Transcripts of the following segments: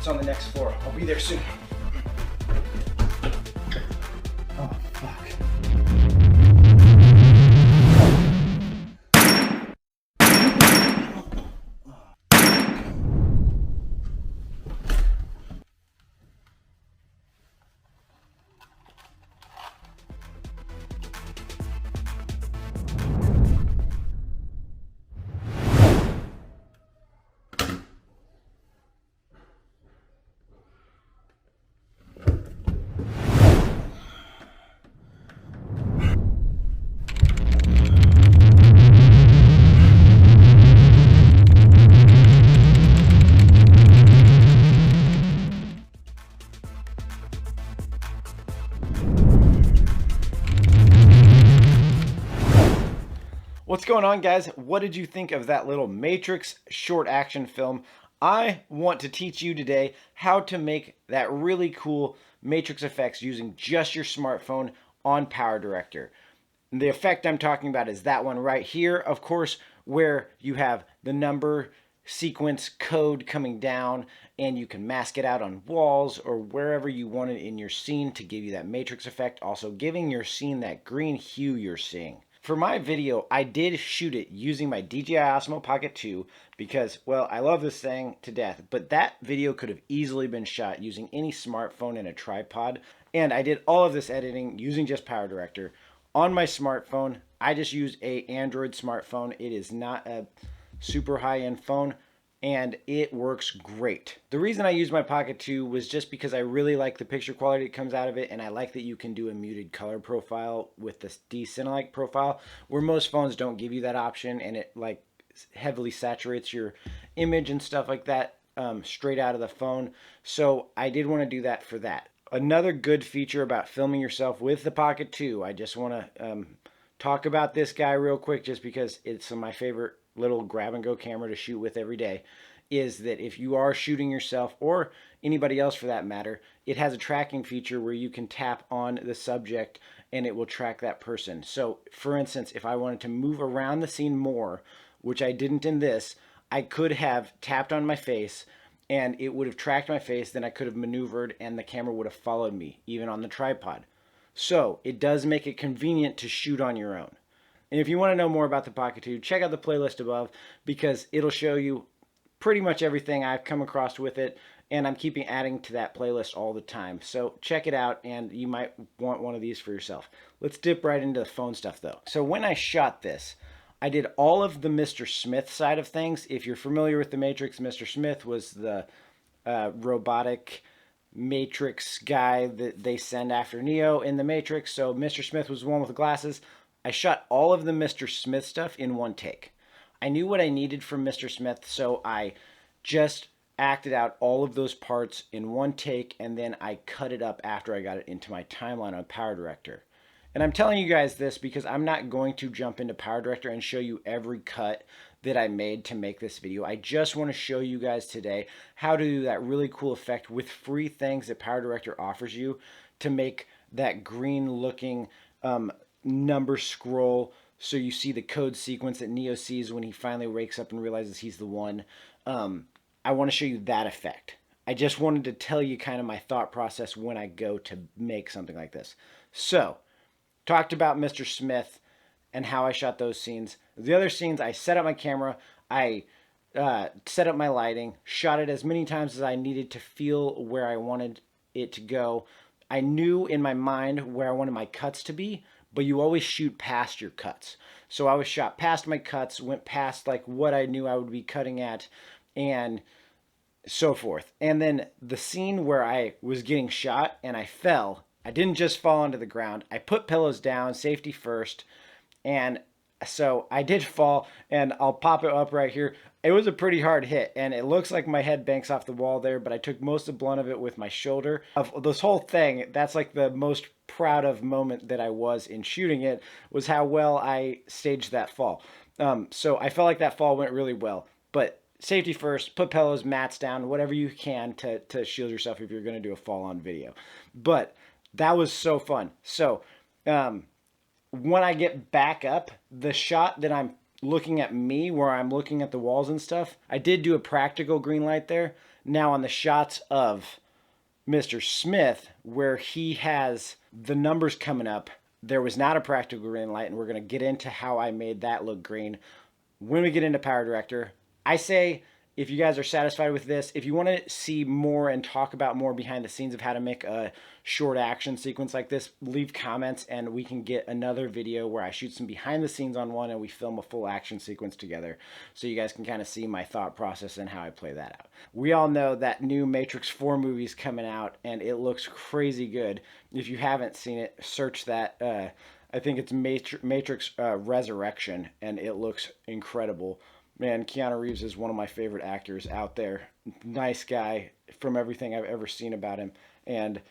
It's on the next floor. I'll be there soon. Oh, fuck. What's going on, guys? What did you think of that little Matrix short action film? I want to teach you today how to make that really cool Matrix effects using just your smartphone on PowerDirector. The effect I'm talking about is that one right here, of course, where you have the number sequence code coming down and you can mask it out on walls or wherever you want it in your scene to give you that Matrix effect, also giving your scene that green hue you're seeing. For my video, I did shoot it using my DJI Osmo Pocket 2 because, well, I love this thing to death, but that video could have easily been shot using any smartphone and a tripod. And I did all of this editing using just PowerDirector on my smartphone. I just use an Android smartphone. It is not a super high-end phone, and it works great. The reason I used my Pocket 2 was just because I really like the picture quality that comes out of it, and I like that you can do a muted color profile with this D-Cinelike profile, where most phones don't give you that option, and it like heavily saturates your image and stuff like that straight out of the phone. So I did want to do that for that. Another good feature about filming yourself with the Pocket 2, I just want to talk about this guy real quick just because it's my favorite little grab and go camera to shoot with every day, is that if you are shooting yourself or anybody else for that matter, it has a tracking feature where you can tap on the subject and it will track that person. So for instance, if I wanted to move around the scene more, which I didn't in this, I could have tapped on my face and it would have tracked my face, then I could have maneuvered and the camera would have followed me, even on the tripod. So it does make it convenient to shoot on your own. And if you want to know more about the Pocket 2, check out the playlist above because it'll show you pretty much everything I've come across with it, and I'm keeping adding to that playlist all the time. So check it out, and you might want one of these for yourself. Let's dip right into the phone stuff, though. So when I shot this, I did all of the Mr. Smith side of things. If you're familiar with the Matrix, Mr. Smith was the robotic Matrix guy that they send after Neo in the Matrix. So Mr. Smith was the one with the glasses. I shot all of the Mr. Smith stuff in one take. I knew what I needed from Mr. Smith, so I just acted out all of those parts in one take, and then I cut it up after I got it into my timeline on PowerDirector. And I'm telling you guys this because I'm not going to jump into PowerDirector and show you every cut that I made to make this video. I just want to show you guys today how to do that really cool effect with free things that PowerDirector offers you to make that green looking number scroll so you see the code sequence that Neo sees when he finally wakes up and realizes he's the one. I want to show you that effect. I just wanted to tell you kind of my thought process when I go to make something like this. So, talked about Mr. Smith and how I shot those scenes. The other scenes, I set up my camera, I set up my lighting, shot it as many times as I needed to feel where I wanted it to go. I knew in my mind where I wanted my cuts to be, but you always shoot past your cuts. So I was shot past my cuts, went past like what I knew I would be cutting at, and so forth. And then the scene where I was getting shot and I fell, I didn't just fall onto the ground. I put pillows down, safety first, and so I did fall, and I'll pop it up right here. It was a pretty hard hit, and it looks like my head banks off the wall there, but I took most of the blunt of it with my shoulder. Of this whole thing, that's like the most proud of moment that I was in shooting it, was how well I staged that fall. So I felt like that fall went really well, but safety first, put pillows, mats down, whatever you can to shield yourself if you're going to do a fall on video. But that was so fun. So when I get back up, the shot that I'm looking at me, where I'm looking at the walls and stuff, I did do a practical green light there. Now on the shots of Mr. Smith, where he has the numbers coming up, there was not a practical green light, and we're going to get into how I made that look green when we get into PowerDirector. I say, if you guys are satisfied with this, if you want to see more and talk about more behind the scenes of how to make a short action sequence like this, leave comments and we can get another video where I shoot some behind the scenes on one and we film a full action sequence together so you guys can kind of see my thought process and how I play that out. We all know that new Matrix 4 movie's coming out and it looks crazy good. If you haven't seen it, search that. I think it's Matrix Resurrection, and it looks incredible. Man, Keanu Reeves is one of my favorite actors out there. Nice guy from everything I've ever seen about him. And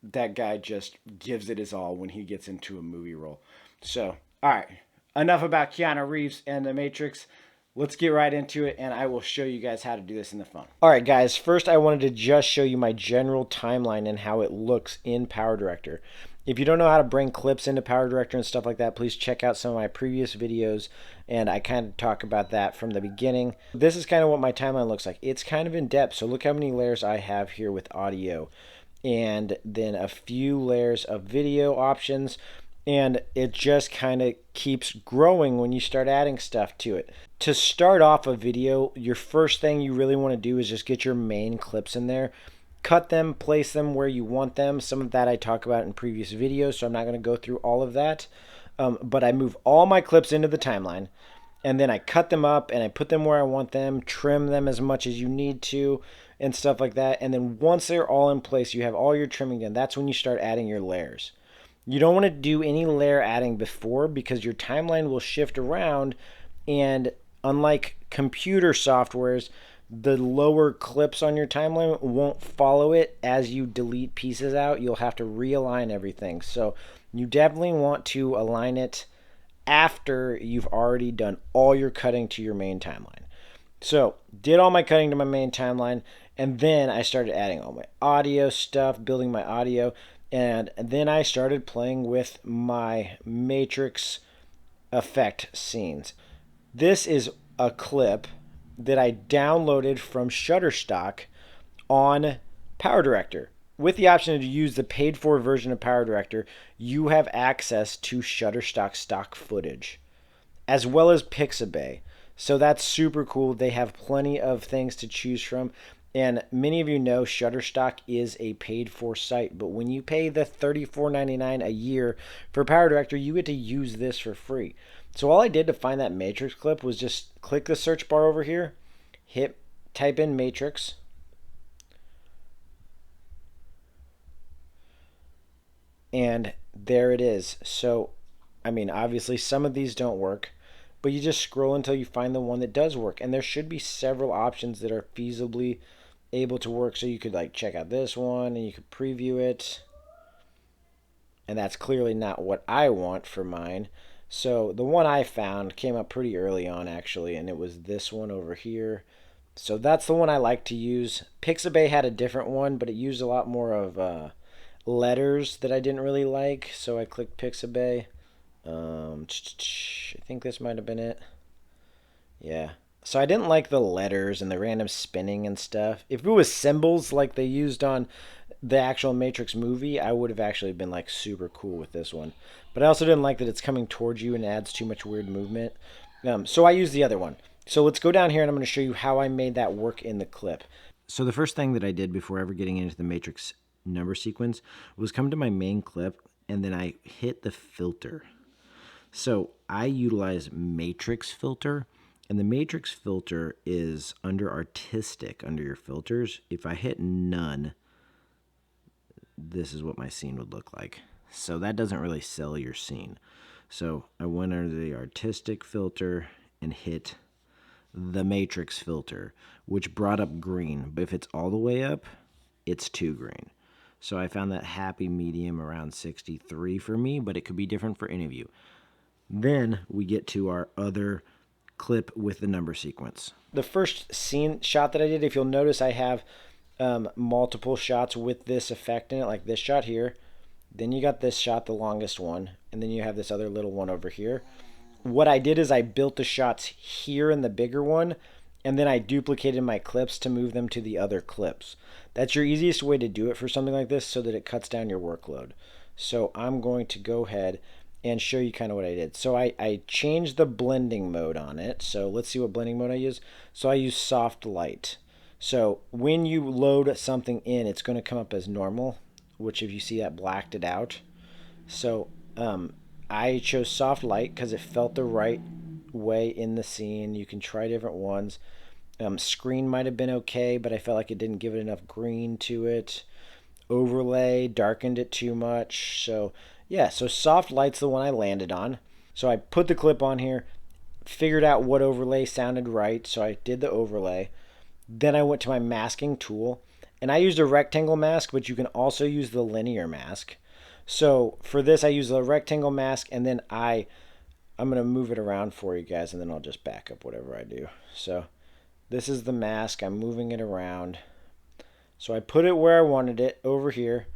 that guy just gives it his all when he gets into a movie role. So, all right. Enough about Keanu Reeves and The Matrix. Let's get right into it, and I will show you guys how to do this in the phone. All right, guys. First, I wanted to just show you my general timeline and how it looks in PowerDirector. If you don't know how to bring clips into PowerDirector and stuff like that, please check out some of my previous videos, and I kind of talk about that from the beginning. This is kind of what my timeline looks like. It's kind of in depth, so look how many layers I have here with audio, and then a few layers of video options, and it just kind of keeps growing when you start adding stuff to it. To start off a video, your first thing you really want to do is just get your main clips in there. Cut them, place them where you want them. Some of that I talk about in previous videos, so I'm not going to go through all of that. But I move all my clips into the timeline, and then I cut them up and I put them where I want them, trim them as much as you need to, and stuff like that. And then once they're all in place, you have all your trimming done. That's when you start adding your layers. You don't want to do any layer adding before because your timeline will shift around, and unlike computer softwares, the lower clips on your timeline won't follow it as you delete pieces out. You'll have to realign everything. So you definitely want to align it after you've already done all your cutting to your main timeline. So did all my cutting to my main timeline, and then I started adding all my audio stuff, building my audio, and then I started playing with my Matrix effect scenes. This is a clip that I downloaded from Shutterstock on PowerDirector. With the option to use the paid-for version of PowerDirector, you have access to Shutterstock stock footage, as well as Pixabay. So that's super cool. They have plenty of things to choose from. And many of you know Shutterstock is a paid-for site, but when you pay the $34.99 a year for PowerDirector, you get to use this for free. So all I did to find that Matrix clip was just click the search bar over here, type in Matrix, and there it is. So, I mean, obviously some of these don't work, but you just scroll until you find the one that does work. And there should be several options that are feasibly able to work. So you could like check out this one and you could preview it. And that's clearly not what I want for mine. So the one I found came up pretty early on actually, and it was this one over here. So that's the one I like to use. Pixabay had a different one, but it used a lot more of letters that I didn't really like. So I clicked Pixabay. I think this might have been it. Yeah. So I didn't like the letters and the random spinning and stuff. If it was symbols like they used on the actual Matrix movie, I would have actually been like super cool with this one. But I also didn't like that it's coming towards you and adds too much weird movement. So I used the other one. So let's go down here and I'm going to show you how I made that work in the clip. So the first thing that I did before ever getting into the Matrix number sequence was come to my main clip and then I hit the filter. So I utilize Matrix filter, and the Matrix filter is under artistic, under your filters. If I hit none, this is what my scene would look like. So that doesn't really sell your scene. So I went under the artistic filter and hit the Matrix filter, which brought up green. But if it's all the way up, it's too green. So I found that happy medium around 63 for me, but it could be different for any of you. Then we get to our other clip with the number sequence. The first scene shot that I did, if you'll notice, I have multiple shots with this effect in it, like this shot here. Then you got this shot, the longest one, and then you have this other little one over here. What I did is I built the shots here in the bigger one, and then I duplicated my clips to move them to the other clips. That's your easiest way to do it for something like this so that it cuts down your workload. So I'm going to go ahead and show you kind of what I did. So I changed the blending mode on it. So let's see what blending mode I use. So I use soft light. So when you load something in, it's going to come up as normal, which if you see that blacked it out. So I chose soft light because it felt the right way in the scene. You can try different ones. Screen might have been okay, but I felt like it didn't give it enough green to it. Overlay darkened it too much. So yeah, so soft light's the one I landed on. So I put the clip on here, figured out what overlay sounded right, so I did the overlay. Then I went to my masking tool, and I used a rectangle mask, but you can also use the linear mask. So for this, I use the rectangle mask, and then I'm going to move it around for you guys, and then I'll just back up whatever I do. So this is the mask. I'm moving it around. So I put it where I wanted it, over here.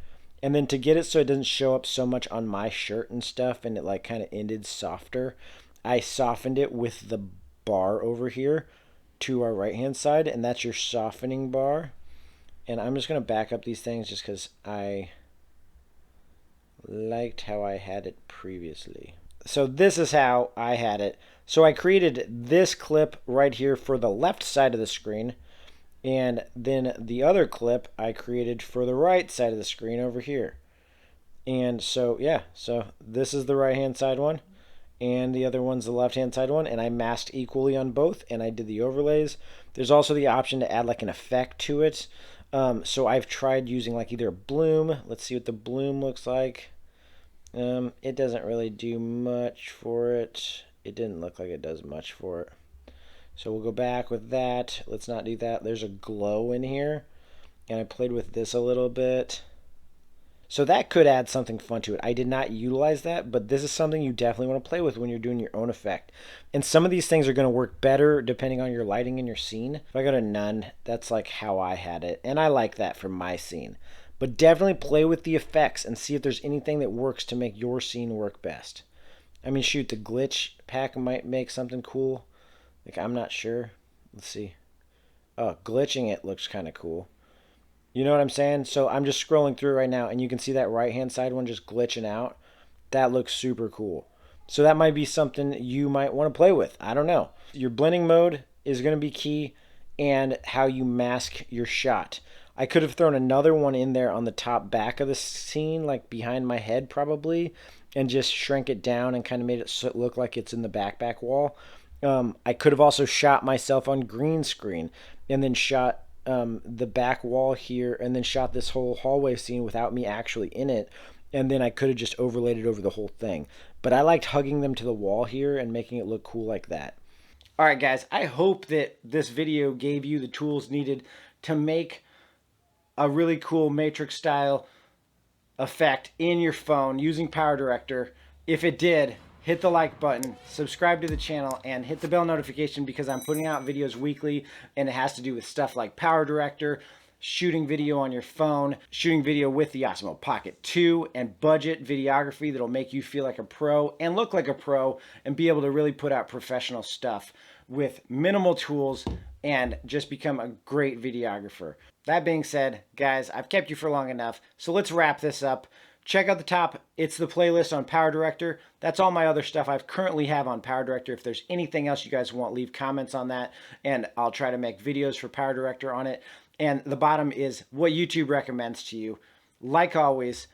And then to get it so it doesn't show up so much on my shirt and stuff, and it like kind of ended softer, I softened it with the bar over here to our right hand side, and that's your softening bar. And I'm just going to back up these things just because I liked how I had it previously. So this is how I had it. So I created this clip right here for the left side of the screen, and then the other clip I created for the right side of the screen over here. And so yeah, so this is the right hand side one, and the other one's the left hand side one, and I masked equally on both, and I did the overlays. There's also the option to add like an effect to it. So I've tried using like either a bloom. Let's see what the bloom looks like. It doesn't really do much for it. It didn't look like it does much for it. So we'll go back with that. Let's not do that. There's a glow in here, and I played with this a little bit. So that could add something fun to it. I did not utilize that, but this is something you definitely want to play with when you're doing your own effect. And some of these things are going to work better depending on your lighting in your scene. If I go to none, that's like how I had it, and I like that for my scene. But definitely play with the effects and see if there's anything that works to make your scene work best. I mean, shoot, the glitch pack might make something cool. Like, I'm not sure. Let's see. Oh, glitching it looks kind of cool. You know what I'm saying? So I'm just scrolling through right now, and you can see that right-hand side one just glitching out. That looks super cool. So that might be something you might want to play with. I don't know. Your blending mode is going to be key, and how you mask your shot. I could have thrown another one in there on the top back of the scene, like behind my head probably, and just shrank it down and kind of made it look like it's in the back wall. I could have also shot myself on green screen and then shot the back wall here, and then shot this whole hallway scene without me actually in it, and then I could have just overlaid it over the whole thing. But I liked hugging them to the wall here and making it look cool like that. All right, guys, I hope that this video gave you the tools needed to make a really cool Matrix style effect in your phone using PowerDirector. If it did, hit the like button, subscribe to the channel, and hit the bell notification because I'm putting out videos weekly, and it has to do with stuff like PowerDirector, shooting video on your phone, shooting video with the Osmo Pocket 2, and budget videography that'll make you feel like a pro and look like a pro and be able to really put out professional stuff with minimal tools and just become a great videographer. That being said, guys, I've kept you for long enough, so let's wrap this up. Check out the top. It's the playlist on PowerDirector. That's all my other stuff I currently have on PowerDirector. If there's anything else you guys want, leave comments on that, and I'll try to make videos for PowerDirector on it. And the bottom is what YouTube recommends to you. Like always,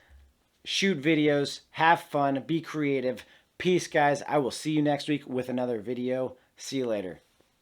shoot videos, have fun, be creative. Peace, guys. I will see you next week with another video. See you later.